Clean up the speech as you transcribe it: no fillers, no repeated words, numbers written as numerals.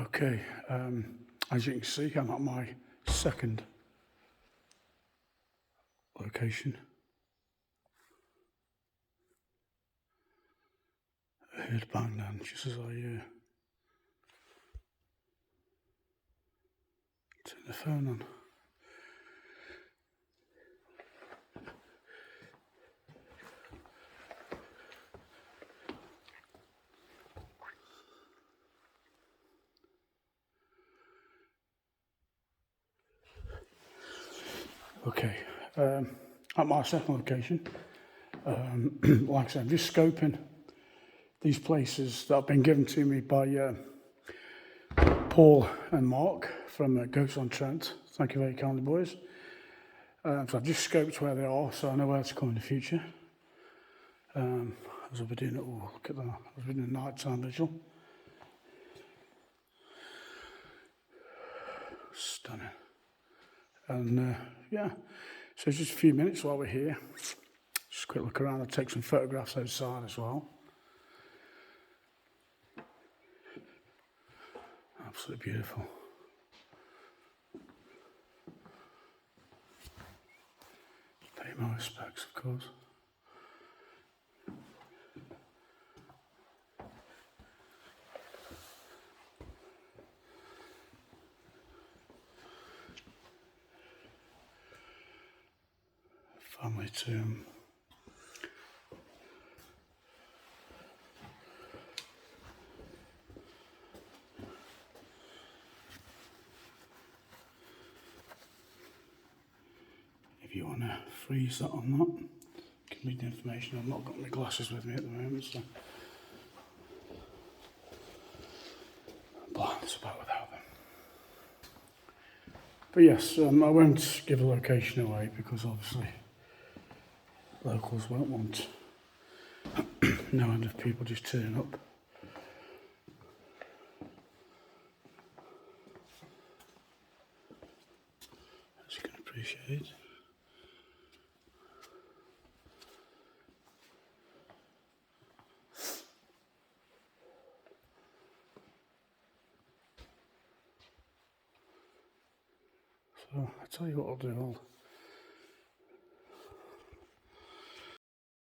Okay, as you can see, I'm at my second location. I heard a bang then, just as I turned the phone on. Okay, at my second location, like I said, I'm just scoping these places that have been given to me by Paul and Mark from GHOSTS on Trent. Thank you very kindly, boys. So I've just scoped where they are, so I know where to come in the future. As I'll be doing it, oh, look at that, I've been doing a nighttime visual. Stunning. And yeah, so just a few minutes while we're here. Just a quick look around. I'll take some photographs outside as well. Absolutely beautiful. Pay my respects, of course. Family tomb. If you want to freeze that on that, you can read the information. I've not got my glasses with me at the moment, so blind's about without them. But yes, I won't give a location away because obviously locals won't want no end of people just turning up. As you can appreciate. So I'll tell you what I'll do.